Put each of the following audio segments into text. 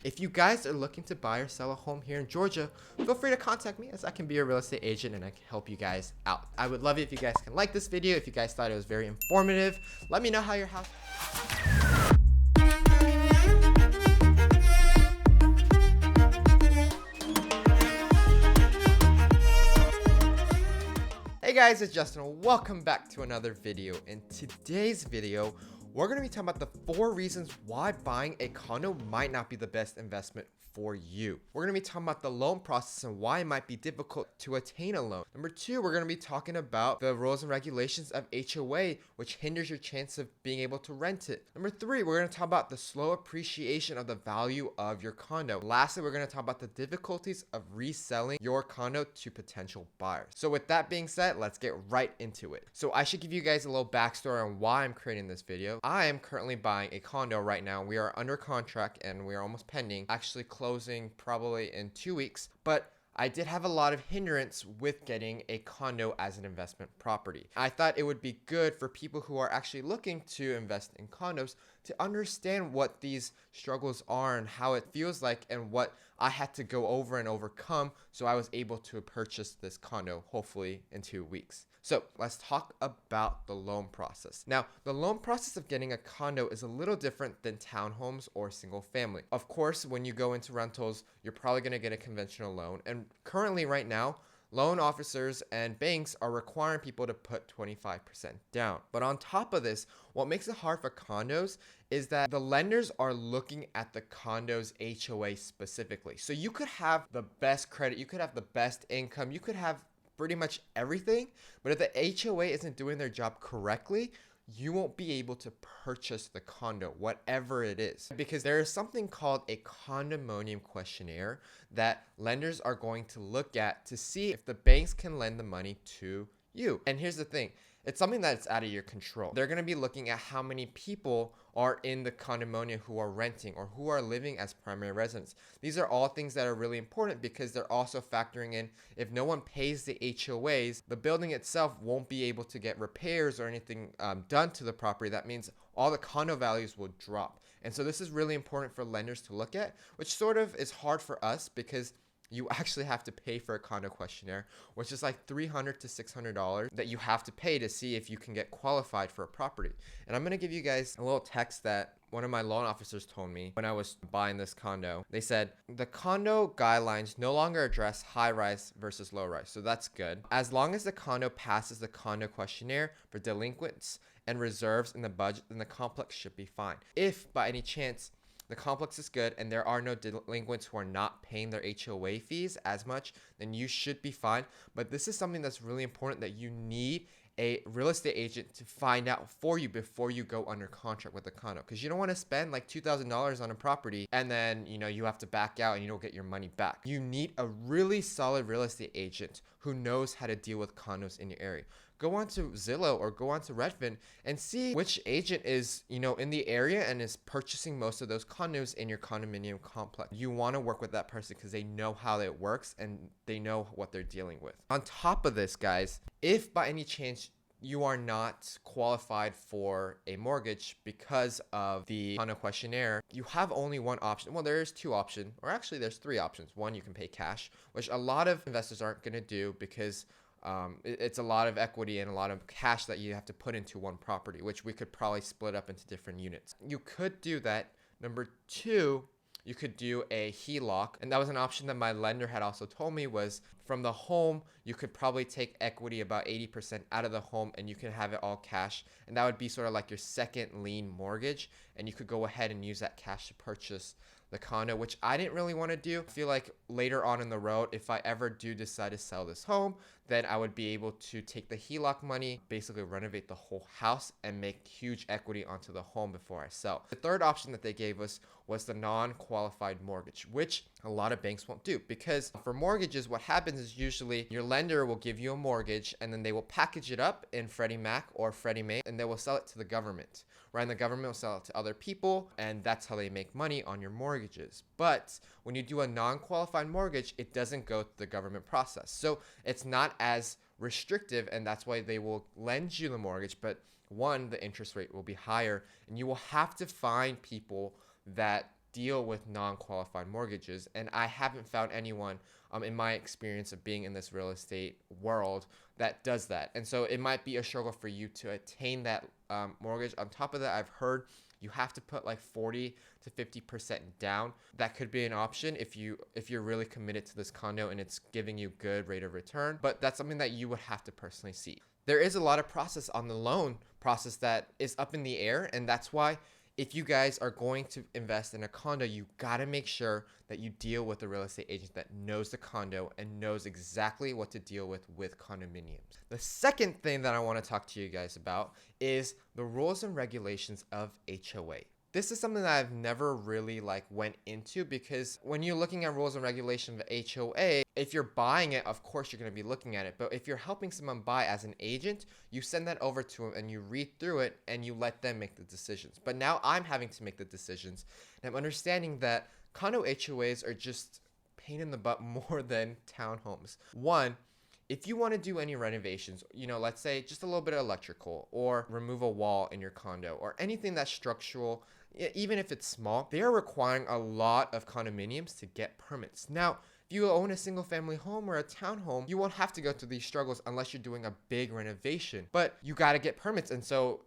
If you guys are looking to buy or sell a home here in Georgia, feel free to contact me as I can be a real estate agent and I can help you guys out. I would love it if you guys can like this video. If you guys thought it was very informative, let me know how your house... Hey guys, it's Justin. Welcome back to another video. In today's video, we're going to be talking about the 4 reasons why buying a condo might not be the best investment for you. We're going to be talking about the loan process and why it might be difficult to attain a loan. Number 2, we're going to be talking about the rules and regulations of HOA, which hinders your chance of being able to rent it. Number 3, we're going to talk about the slow appreciation of the value of your condo. Lastly, we're going to talk about the difficulties of reselling your condo to potential buyers. So with that being said, let's get right into it. So I should give you guys a little backstory on why I'm creating this video. I am currently buying a condo right now. We are under contract and we are almost pending, actually closing probably in 2 weeks, but I did have a lot of hindrance with getting a condo as an investment property. I thought it would be good for people who are actually looking to invest in condos to understand what these struggles are and how it feels like and what I had to go over and overcome so I was able to purchase this condo hopefully in 2 weeks. So let's talk about the loan process. Now, the loan process of getting a condo is a little different than townhomes or single family. Of course, when you go into rentals, you're probably going to get a conventional loan. And currently right now, loan officers and banks are requiring people to put 25% down. But on top of this, what makes it hard for condos is that the lenders are looking at the condo's HOA specifically. So you could have the best credit, you could have the best income, you could have pretty much everything, but if the HOA isn't doing their job correctly, you won't be able to purchase the condo, whatever it is. Because there is something called a condominium questionnaire that lenders are going to look at to see if the banks can lend the money to you. And here's the thing, it's something that's out of your control. They're going to be looking at how many people are in the condominium who are renting or who are living as primary residents. These are all things that are really important because they're also factoring in if no one pays the HOAs, the building itself won't be able to get repairs or anything done to the property. That means all the condo values will drop. And so this is really important for lenders to look at, which sort of is hard for us because you actually have to pay for a condo questionnaire, which is like $300 to $600 that you have to pay to see if you can get qualified for a property. And I'm going to give you guys a little text that one of my loan officers told me when I was buying this condo. They said, the condo guidelines no longer address high rise versus low rise. So that's good. As long as the condo passes the condo questionnaire for delinquents and reserves in the budget, then the complex should be fine. If by any chance the complex is good and there are no delinquents who are not paying their HOA fees as much, then you should be fine. But this is something that's really important that you need a real estate agent to find out for you before you go under contract with the condo, because you don't want to spend like $2,000 on a property and then you have to back out and you don't get your money back. You need a really solid real estate agent who knows how to deal with condos in your area. Go on to Zillow or go on to Redfin and see which agent is, in the area and is purchasing most of those condos in your condominium complex. You want to work with that person because they know how it works and they know what they're dealing with. On top of this, guys, if by any chance you are not qualified for a mortgage because of the condo questionnaire, you have only one option. Well, there is 2 options, or actually there's 3 options. One, you can pay cash, which a lot of investors aren't going to do because it's a lot of equity and a lot of cash that you have to put into one property, which we could probably split up into different units. You could do that. Number 2, you could do a HELOC, and that was an option that my lender had also told me was from the home, you could probably take equity about 80% out of the home and you can have it all cash, and that would be sort of like your second lien mortgage, and you could go ahead and use that cash to purchase the condo, which I didn't really want to do. I feel like later on in the road, if I ever do decide to sell this home, then I would be able to take the HELOC money, basically renovate the whole house and make huge equity onto the home before I sell. The third option that they gave us was the non-qualified mortgage, which a lot of banks won't do, because for mortgages, what happens is usually your lender will give you a mortgage and then they will package it up in Freddie Mac or Freddie Mae and they will sell it to the government, right? And the government will sell it to other people, and that's how they make money on your mortgages. But when you do a non-qualified mortgage, it doesn't go through the government process. So it's not as restrictive, and that's why they will lend you the mortgage. But one, the interest rate will be higher, and you will have to find people that deal with non-qualified mortgages, and I haven't found anyone in my experience of being in this real estate world that does that. And so it might be a struggle for you to attain that mortgage. On top of that, I've heard you have to put like 40 to 50% down. That could be an option if you're really committed to this condo and it's giving you good rate of return, but that's something that you would have to personally see. There is a lot of process on the loan process that is up in the air, and that's why if you guys are going to invest in a condo, you got to make sure that you deal with a real estate agent that knows the condo and knows exactly what to deal with condominiums. The second thing that I want to talk to you guys about is the rules and regulations of HOA. This is something that I've never really went into, because when you're looking at rules and regulations of HOA, if you're buying it, of course you're going to be looking at it. But if you're helping someone buy as an agent, you send that over to them and you read through it and you let them make the decisions. But now I'm having to make the decisions, and I'm understanding that condo HOAs are just pain in the butt more than townhomes. One, if you want to do any renovations, let's say just a little bit of electrical or remove a wall in your condo or anything that's structural, even if it's small, they are requiring a lot of condominiums to get permits. Now, if you own a single family home or a townhome, you won't have to go through these struggles unless you're doing a big renovation, but you got to get permits. And so,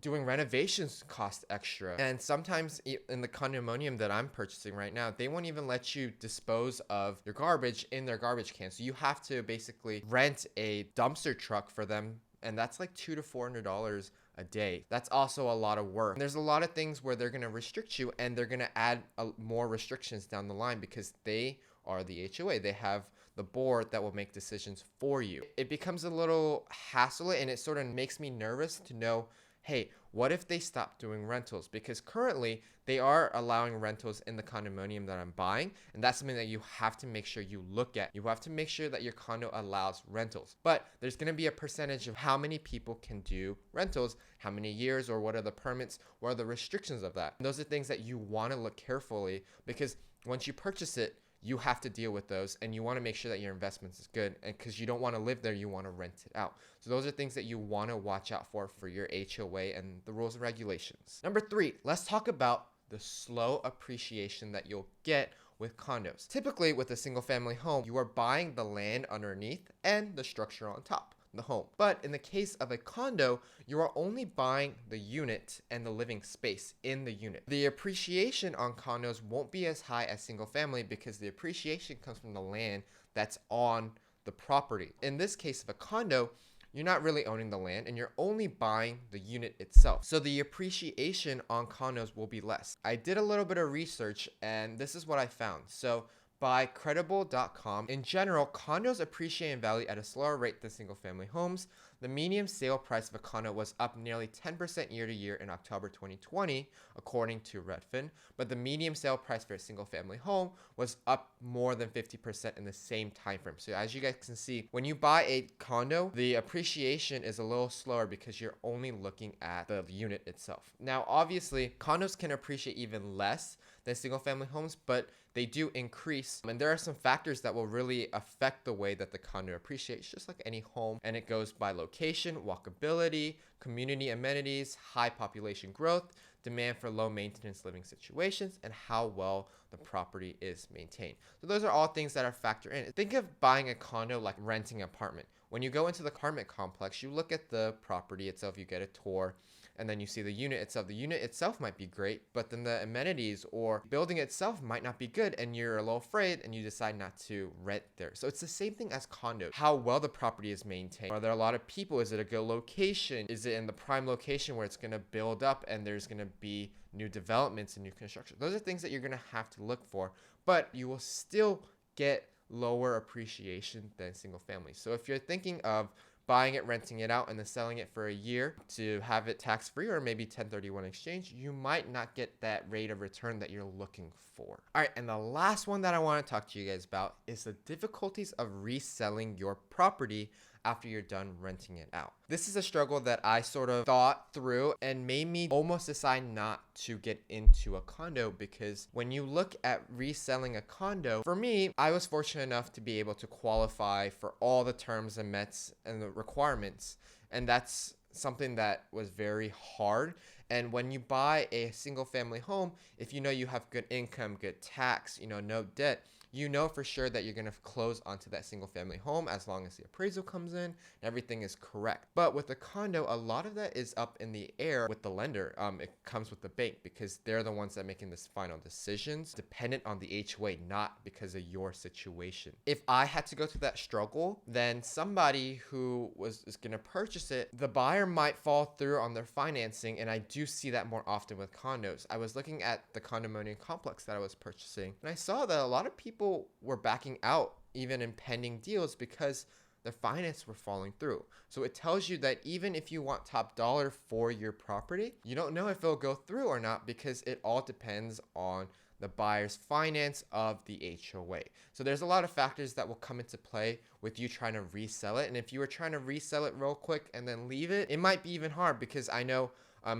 doing renovations cost extra. And sometimes in the condominium that I'm purchasing right now, they won't even let you dispose of your garbage in their garbage can. So you have to basically rent a dumpster truck for them, and that's like $200 to $400 a day. That's also a lot of work. And there's a lot of things where they're going to restrict you, and they're going to add more restrictions down the line because they are the HOA. They have the board that will make decisions for you. It becomes a little hassle, and it sort of makes me nervous to know, hey, what if they stop doing rentals? Because currently they are allowing rentals in the condominium that I'm buying, and that's something that you have to make sure you look at. You have to make sure that your condo allows rentals, but there's going to be a percentage of how many people can do rentals, how many years, or what are the permits, what are the restrictions of that. And those are things that you want to look carefully, because once you purchase it, you have to deal with those, and you want to make sure that your investment is good, and because you don't want to live there, you want to rent it out. So those are things that you want to watch out for your HOA and the rules and regulations. Number 3, let's talk about the slow appreciation that you'll get with condos. Typically with a single family home, you are buying the land underneath and the structure on top, the home. But in the case of a condo, you are only buying the unit and the living space in the unit. The appreciation on condos won't be as high as single family because the appreciation comes from the land that's on the property. In this case of a condo, you're not really owning the land and you're only buying the unit itself. So the appreciation on condos will be less. I did a little bit of research and this is what I found. So by credible.com, in general, condos appreciate in value at a slower rate than single family homes. The median sale price of a condo was up nearly 10% year to year in October 2020, according to Redfin, but the median sale price for a single family home was up more than 50% in the same time frame. So as you guys can see, when you buy a condo, the appreciation is a little slower because you're only looking at the unit itself. Now, obviously, condos can appreciate even less than single family homes, but they do increase. And there are some factors that will really affect the way that the condo appreciates, just like any home. And it goes by location, walkability, community amenities, high population growth, demand for low maintenance living situations, and how well the property is maintained. So those are all things that are factored in. Think of buying a condo like renting an apartment. When you go into the apartment complex, you look at the property itself, you get a tour, and then you see the unit itself. The unit itself might be great, but then the amenities or building itself might not be good, and you're a little afraid and you decide not to rent there. So it's the same thing as condos. How well the property is maintained. Are there a lot of people? Is it a good location? Is it in the prime location where it's going to build up and there's going to be new developments and new construction? Those are things that you're going to have to look for, but you will still get lower appreciation than single family. So if you're thinking of buying it, renting it out, and then selling it for a year to have it tax-free or maybe 1031 exchange, you might not get that rate of return that you're looking for. All right, and the last one that I want to talk to you guys about is the difficulties of reselling your property after you're done renting it out. This is a struggle that I sort of thought through and made me almost decide not to get into a condo, because when you look at reselling a condo, for me, I was fortunate enough to be able to qualify for all the terms and mets and the requirements. And that's something that was very hard. And when you buy a single family home, if you know you have good income, good tax, no debt, you know for sure that you're going to close onto that single family home as long as the appraisal comes in and everything is correct. But with a condo, a lot of that is up in the air with the lender. It comes with the bank because they're the ones that are making this final decisions dependent on the HOA, not because of your situation. If I had to go through that struggle, then somebody who is going to purchase it, the buyer might fall through on their financing. And I do see that more often with condos. I was looking at the condominium complex that I was purchasing, and I saw that a lot of people were backing out even in pending deals because their finance were falling through. So it tells you that even if you want top dollar for your property, you don't know if it'll go through or not because it all depends on the buyer's finance of the HOA. So there's a lot of factors that will come into play with you trying to resell it. And if you were trying to resell it real quick and then leave it, it might be even hard because I know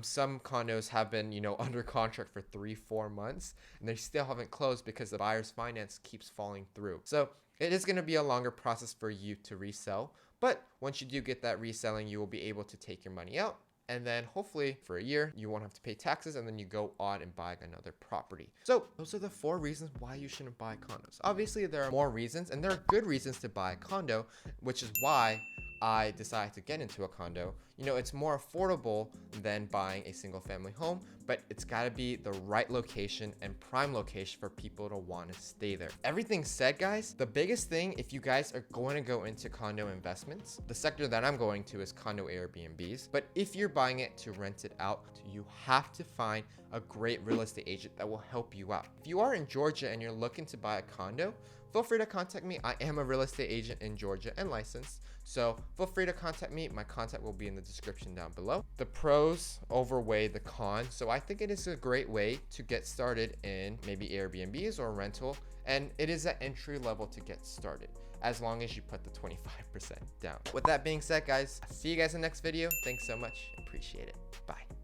some condos have been, under contract for 3-4 months and they still haven't closed because the buyer's finance keeps falling through. So it is going to be a longer process for you to resell. But once you do get that reselling, you will be able to take your money out. And then hopefully for a year, you won't have to pay taxes and then you go on and buy another property. So those are the 4 reasons why you shouldn't buy condos. Obviously, there are more reasons and there are good reasons to buy a condo, which is why I decided to get into a condo. It's more affordable than buying a single family home, but it's got to be the right location and prime location for people to want to stay there. Everything said, guys, the biggest thing, if you guys are going to go into condo investments, the sector that I'm going to is condo Airbnbs. But if you're buying it to rent it out, you have to find a great real estate agent that will help you out. If you are in Georgia and you're looking to buy a condo, feel free to contact me. I am a real estate agent in Georgia and licensed, so feel free to contact me. My contact will be in the description down below. The pros overweigh the cons, so I think it is a great way to get started in maybe Airbnbs or rental, and it is an entry level to get started as long as you put the 25% down. With that being said, guys, I'll see you guys in the next video. Thanks so much. Appreciate it. Bye.